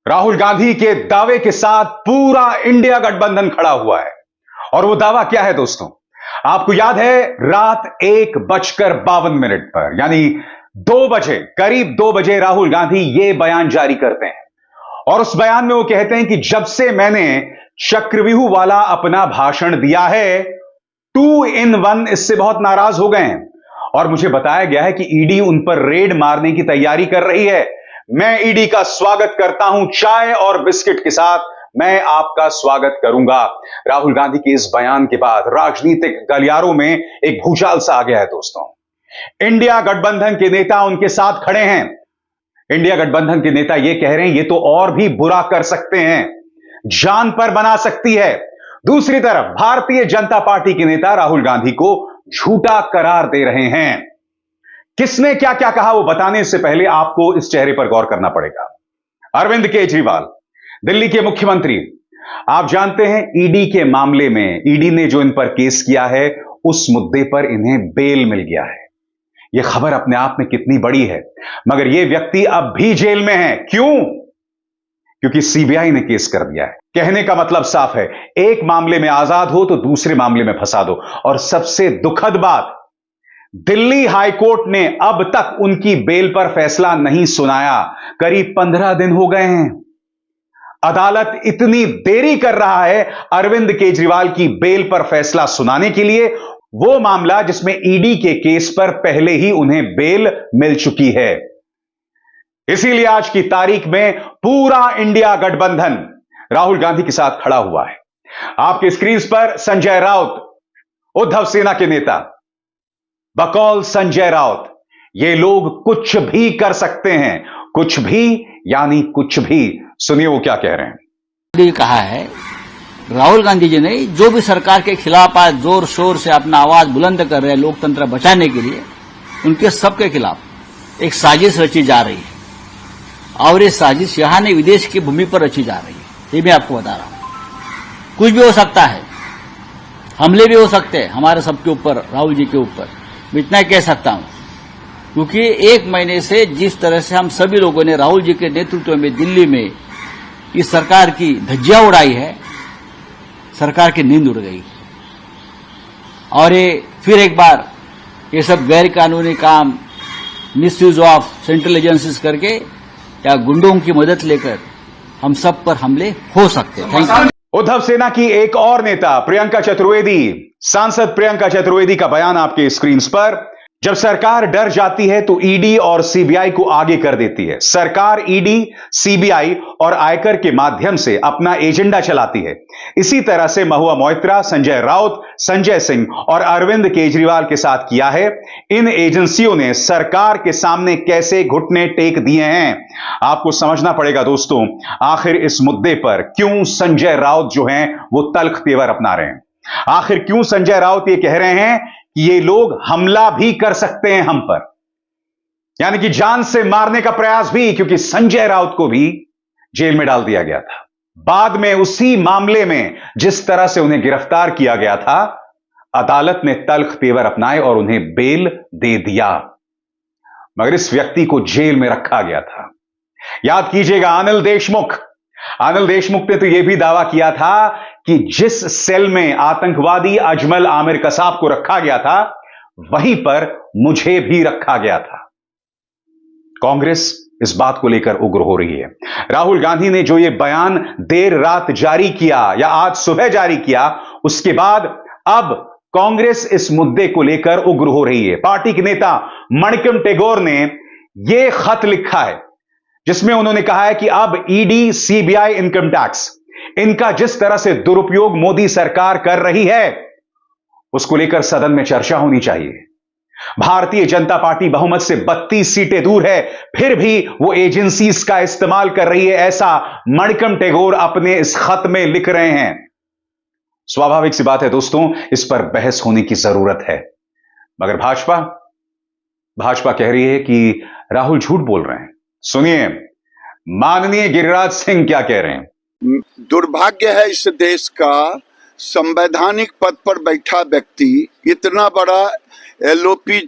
राहुल गांधी के दावे के साथ पूरा इंडिया गठबंधन खड़ा हुआ है। और वो दावा क्या है दोस्तों? आपको याद है रात 1:52 पर यानी 2 बजे, करीब 2 बजे राहुल गांधी ये बयान जारी करते हैं। और उस बयान में वो कहते हैं कि जब से मैंने चक्रव्यूह वाला अपना भाषण दिया है, 2 in 1 इससे बहुत नाराज हो गए हैं और मुझे बताया गया है कि ईडी उन पर रेड मारने की तैयारी कर रही है। मैं ईडी का स्वागत करता हूं, चाय और बिस्किट के साथ मैं आपका स्वागत करूंगा। राहुल गांधी के इस बयान के बाद राजनीतिक गलियारों में एक भूचाल सा आ गया है दोस्तों। इंडिया गठबंधन के नेता उनके साथ खड़े हैं। इंडिया गठबंधन के नेता यह कह रहे हैं ये तो और भी बुरा कर सकते हैं, जान पर बना सकती है। दूसरी तरफ भारतीय जनता पार्टी के नेता राहुल गांधी को झूठा करार दे रहे हैं। किसने क्या क्या कहा वो बताने से पहले आपको इस चेहरे पर गौर करना पड़ेगा। अरविंद केजरीवाल, दिल्ली के मुख्यमंत्री। आप जानते हैं ईडी के मामले में ईडी ने जो इन पर केस किया है, उस मुद्दे पर इन्हें बेल मिल गया है। यह खबर अपने आप में कितनी बड़ी है, मगर यह व्यक्ति अब भी जेल में है। क्यों? क्योंकि सीबीआई ने केस कर दिया है। कहने का मतलब साफ है, एक मामले में आजाद हो तो दूसरे मामले में फंसा दो। और सबसे दुखद बात, दिल्ली हाईकोर्ट ने अब तक उनकी बेल पर फैसला नहीं सुनाया। करीब 15 दिन हो गए हैं। अदालत इतनी देरी कर रहा है अरविंद केजरीवाल की बेल पर फैसला सुनाने के लिए, वो मामला जिसमें ईडी के केस पर पहले ही उन्हें बेल मिल चुकी है। इसीलिए आज की तारीख में पूरा इंडिया गठबंधन राहुल गांधी के साथ खड़ा हुआ है। आपके स्क्रीन पर संजय राउत, उद्धव सेना के नेता, बकौल संजय राउत, ये लोग कुछ भी कर सकते हैं। कुछ भी यानी कुछ भी। सुनिए वो क्या कह रहे हैं। कहा है राहुल गांधी जी ने, जो भी सरकार के खिलाफ आज जोर शोर से अपना आवाज बुलंद कर रहे हैं लोकतंत्र बचाने के लिए, उनके सबके खिलाफ एक साजिश रची जा रही है। और ये साजिश यहां नहीं, विदेश की भूमि पर रची जा रही है। ये मैं आपको बता रहा हूं। कुछ भी हो सकता है, हमले भी हो सकते हैं हमारे सबके ऊपर, राहुल जी के ऊपर। मैं इतना कह सकता हूं क्योंकि 1 महीने से जिस तरह से हम सभी लोगों ने राहुल जी के नेतृत्व में दिल्ली में इस सरकार की धज्जियां उड़ाई है, सरकार की नींद उड़ गई। और ये फिर एक बार ये सब गैर कानूनी काम, मिसयूज ऑफ सेंट्रल एजेंसीज करके या गुंडों की मदद लेकर हम सब पर हमले हो सकते हैं। Thank you. उद्धव सेना की एक और नेता प्रियंका चतुर्वेदी, सांसद प्रियंका चतुर्वेदी का बयान आपके स्क्रीन पर। जब सरकार डर जाती है तो ईडी और सीबीआई को आगे कर देती है। सरकार ईडी, सीबीआई और आयकर के माध्यम से अपना एजेंडा चलाती है। इसी तरह से महुआ मोइत्रा, संजय राउत, संजय सिंह और अरविंद केजरीवाल के साथ किया है। इन एजेंसियों ने सरकार के सामने कैसे घुटने टेक दिए हैं, आपको समझना पड़ेगा दोस्तों। आखिर इस मुद्दे पर क्यों संजय राउत जो हैं वो तल्ख तेवर अपना रहे हैं? आखिर क्यों संजय राउत ये कह रहे हैं कि ये लोग हमला भी कर सकते हैं हम पर, यानी कि जान से मारने का प्रयास भी? क्योंकि संजय राउत को भी जेल में डाल दिया गया था। बाद में उसी मामले में जिस तरह से उन्हें गिरफ्तार किया गया था, अदालत ने तल्ख तेवर अपनाए और उन्हें बेल दे दिया। मगर इस व्यक्ति को जेल में रखा गया था। याद कीजिएगा अनिल देशमुख ने तो यह भी दावा किया था कि जिस सेल में आतंकवादी अजमल आमिर कसाब को रखा गया था, वहीं पर मुझे भी रखा गया था। कांग्रेस इस बात को लेकर उग्र हो रही है। राहुल गांधी ने जो यह बयान देर रात जारी किया या आज सुबह जारी किया, उसके बाद अब कांग्रेस इस मुद्दे को लेकर उग्र हो रही है। पार्टी के नेता मणिकम टेगोर ने यह खत लिखा है जिसमें उन्होंने कहा है कि अब ईडी, सीबीआई, इनकम टैक्स, इनका जिस तरह से दुरुपयोग मोदी सरकार कर रही है, उसको लेकर सदन में चर्चा होनी चाहिए। भारतीय जनता पार्टी बहुमत से 32 सीटें दूर है, फिर भी वो एजेंसीज का इस्तेमाल कर रही है, ऐसा मणिकम टेगोर अपने इस खत में लिख रहे हैं। स्वाभाविक सी बात है दोस्तों, इस पर बहस होने की जरूरत है। मगर भाजपा कह रही है कि राहुल झूठ बोल रहे हैं। सुनिए माननीय गिरिराज सिंह क्या कह रहे हैं। दुर्भाग्य है इस देश का, संवैधानिक पद पर बैठा व्यक्ति इतना बड़ा एलओपी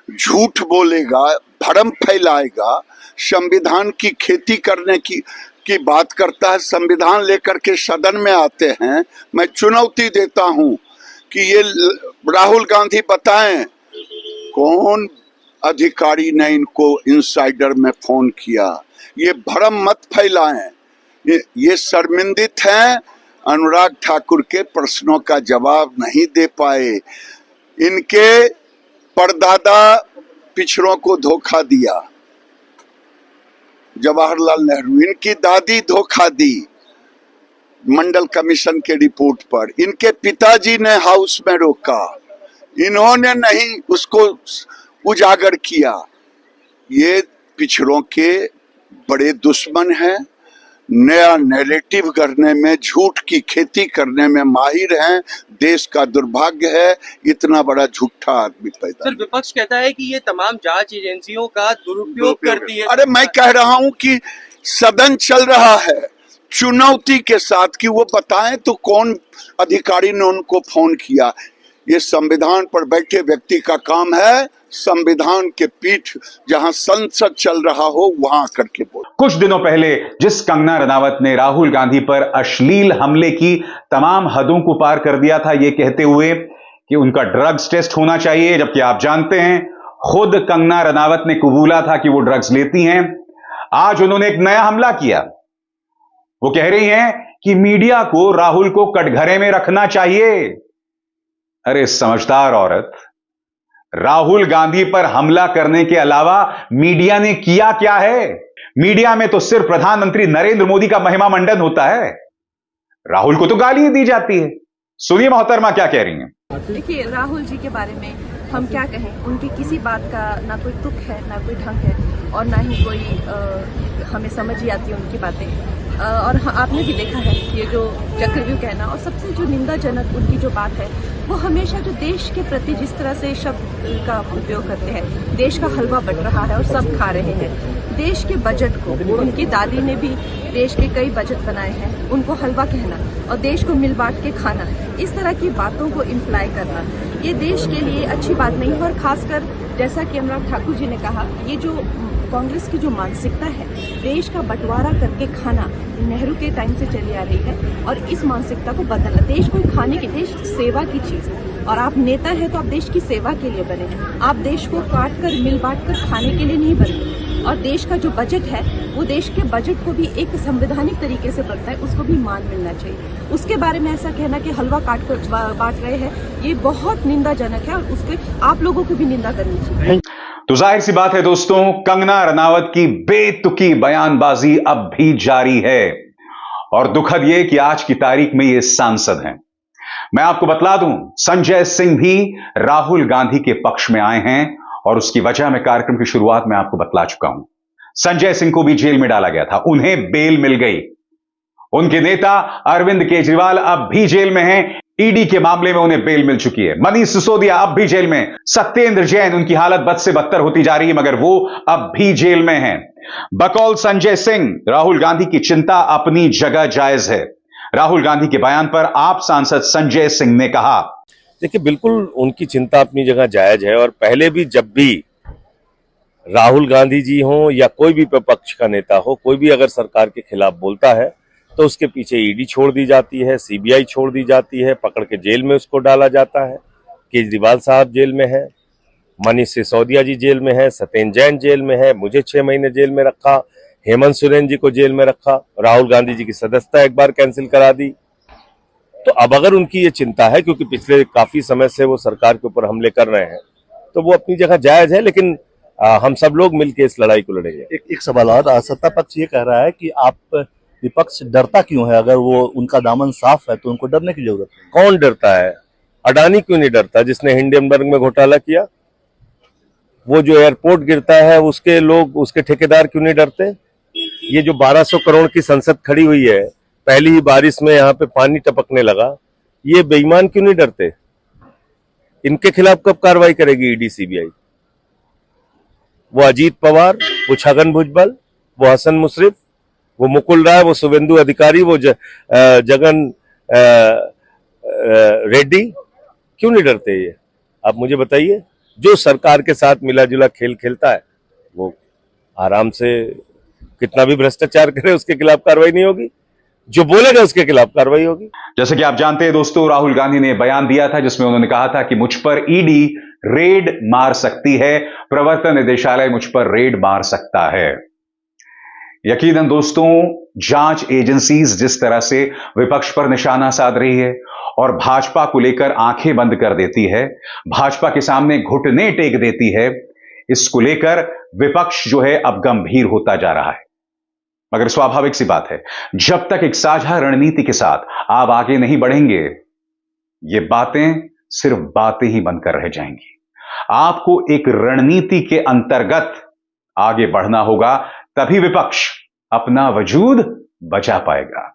झूठ बोलेगा, भ्रम फैलाएगा, संविधान की खेती करने की की बात करता है, संविधान लेकर के सदन में आते हैं। मैं चुनौती देता हूं कि ये राहुल गांधी बताएं कौन अधिकारी ने इनको इनसाइडर में फोन किया। ये भ्रम मत फैलाएं। ये शर्मिंदित हैं, अनुराग ठाकुर के प्रश्नों का जवाब नहीं दे पाए। इनके परदादा पिछड़ों को धोखा दिया, जवाहरलाल नेहरू। इनकी दादी धोखा दी मंडल कमीशन के रिपोर्ट पर। इनके पिताजी ने हाउस में रोका, इन्होंने नहीं उसको उजागर किया। ये पिछड़ों के बड़े दुश्मन हैं, नया नैरेटिव करने में, झूठ की खेती करने में माहिर हैं। देश का दुर्भाग्य है इतना बड़ा झूठा आदमी पैदा। सर, विपक्ष कहता है कि ये तमाम जांच एजेंसियों का दुरुपयोग करती है। अरे मैं कह रहा हूं कि सदन चल रहा है चुनौती के साथ कि वो बताएं तो कौन अधिकारी ने उनको फोन किया। ये संविधान पर बैठे व्यक्ति का काम है संविधान के पीठ जहां संसद चल रहा हो वहां करके बोल। कुछ दिनों पहले जिस कंगना रनावत ने राहुल गांधी पर अश्लील हमले की तमाम हदों को पार कर दिया था, यह कहते हुए कि उनका ड्रग्स टेस्ट होना चाहिए, जबकि आप जानते हैं खुद कंगना रनावत ने कबूला था कि वो ड्रग्स लेती हैं। आज उन्होंने एक नया हमला किया। वो कह रही हैं कि मीडिया को राहुल को कटघरे में रखना चाहिए। अरे समझदार औरत, राहुल गांधी पर हमला करने के अलावा मीडिया ने किया क्या है? मीडिया में तो सिर्फ प्रधानमंत्री नरेंद्र मोदी का महिमा मंडन होता है, राहुल को तो गाली दी जाती है। सुनिए मोहतरमा क्या कह रही हैं। देखिए, राहुल जी के बारे में हम क्या कहें, उनकी किसी बात का ना कोई तुक है, ना कोई ढंग है, और ना ही कोई हमें समझ ही आती है उनकी बातें। और आपने भी देखा है ये जो चक्रव्यूह कहना, और सबसे जो निंदाजनक उनकी जो बात है वो हमेशा जो देश के प्रति जिस तरह से शब्द का उपयोग करते हैं, देश का हलवा बट रहा है और सब खा रहे हैं। देश के बजट को, उनकी दादी ने भी देश के कई बजट बनाए हैं, उनको हलवा कहना और देश को मिल बांट के खाना, इस तरह की बातों को इम्प्लाई करना, ये देश के लिए अच्छी बात नहीं है। और खासकर जैसा कि अनुराग ठाकुर जी ने कहा, ये जो कांग्रेस की जो मानसिकता है देश का बंटवारा करके खाना, नेहरू के टाइम से चली आ रही है, और इस मानसिकता को बदलना। देश कोई खाने की, देश सेवा की चीज है, और आप नेता है तो आप देश की सेवा के लिए बने। आप देश को काट कर मिल बांट कर खाने के लिए नहीं बने। और देश का जो बजट है वो देश के बजट को भी एक संवैधानिक तरीके से बनता है, उसको भी मान मिलना चाहिए। उसके बारे में ऐसा कहना कि हलवा काट कर बांट रहे हैं, ये बहुत निंदाजनक है, और उसके आप लोगों को भी निंदा करनी चाहिए। तो जाहिर सी बात है दोस्तों, कंगना रनावत की बेतुकी बयानबाजी अब भी जारी है, और दुखद यह कि आज की तारीख में ये सांसद हैं। मैं आपको बतला दूं, संजय सिंह भी राहुल गांधी के पक्ष में आए हैं, और उसकी वजह मैं कार्यक्रम की शुरुआत में आपको बतला चुका हूं। संजय सिंह को भी जेल में डाला गया था, उन्हें बेल मिल गई। उनके नेता अरविंद केजरीवाल अब भी जेल में हैं, ईडी के मामले में उन्हें बेल मिल चुकी है। मनीष सिसोदिया अब भी जेल में, सत्येंद्र जैन, उनकी हालत बद से बदतर होती जा रही है, मगर वो अब भी जेल में हैं। बकौल संजय सिंह, राहुल गांधी की चिंता अपनी जगह जायज है। राहुल गांधी के बयान पर आप सांसद संजय सिंह ने कहा, देखिए बिल्कुल उनकी चिंता अपनी जगह जायज है, और पहले भी जब भी राहुल गांधी जी हो या कोई भी विपक्ष का नेता हो, कोई भी अगर सरकार के खिलाफ बोलता है तो उसके पीछे ईडी छोड़ दी जाती है, सीबीआई छोड़ दी जाती है, पकड़ के जेल में उसको डाला जाता है। केजरीवाल साहब जेल में है, मनीष सिसोदिया जी जेल में है, सत्येंद्र जैन जेल में है, मुझे 6 महीने जेल में रखा, हेमंत सोरेन जी को जेल में रखा, राहुल गांधी जी की सदस्यता एक बार कैंसिल करा दी। तो अब अगर उनकी ये चिंता है, क्योंकि पिछले काफी समय से वो सरकार के ऊपर हमले कर रहे हैं, तो वो अपनी जगह जायज है, लेकिन हम सब लोग मिलकर इस लड़ाई को लड़ेंगे। एक सवाल और, सत्ता पक्ष ये कह रहा है कि आप विपक्ष डरता क्यों है? अगर वो उनका दामन साफ है तो उनको डरने की जरूरत है। कौन डरता है? अडानी क्यों नहीं डरता, जिसने हिंडनबर्ग में घोटाला किया? वो जो एयरपोर्ट गिरता है उसके लोग, उसके ठेकेदार क्यों नहीं डरते? ये जो 1200 करोड़ की संसद खड़ी हुई है, पहली ही बारिश में यहाँ पे पानी टपकने लगा, ये बेईमान क्यों नहीं डरते? इनके खिलाफ कब कार्रवाई करेगी ईडी सीबीआई? वो अजीत पवार, वो छगन भुजबल, वो हसन मुशर्रफ, वो मुकुल राय, वो शुभेंदु अधिकारी, वो जगन रेड्डी क्यों नहीं डरते? ये आप मुझे बताइए। जो सरकार के साथ मिला जुला खेल खेलता है वो आराम से कितना भी भ्रष्टाचार करे उसके खिलाफ कार्रवाई नहीं होगी, जो बोलेगा उसके खिलाफ कार्रवाई होगी। जैसे कि आप जानते हैं दोस्तों, राहुल गांधी ने बयान दिया था जिसमें उन्होंने कहा था कि मुझ पर ईडी रेड मार सकती है, प्रवर्तन निदेशालय मुझ पर रेड मार सकता है। यकीनन दोस्तों, जांच एजेंसीज जिस तरह से विपक्ष पर निशाना साध रही है और भाजपा को लेकर आंखें बंद कर देती है, भाजपा के सामने घुटने टेक देती है, इसको लेकर विपक्ष जो है अब गंभीर होता जा रहा है। मगर स्वाभाविक सी बात है, जब तक एक साझा रणनीति के साथ आप आगे नहीं बढ़ेंगे, ये बातें सिर्फ बातें ही बनकर रह जाएंगी। आपको एक रणनीति के अंतर्गत आगे बढ़ना होगा, तभी विपक्ष अपना वजूद बचा पाएगा।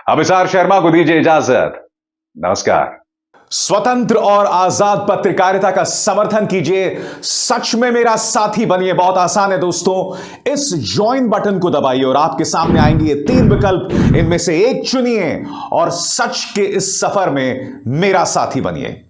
अभिसार शर्मा को दीजिए इजाजत। नमस्कार। स्वतंत्र और आजाद पत्रकारिता का समर्थन कीजिए, सच में मेरा साथी बनिए। बहुत आसान है दोस्तों, इस ज्वाइन बटन को दबाइए और आपके सामने आएंगे ये 3 विकल्प, इनमें से एक चुनिए और सच के इस सफर में मेरा साथी बनिए।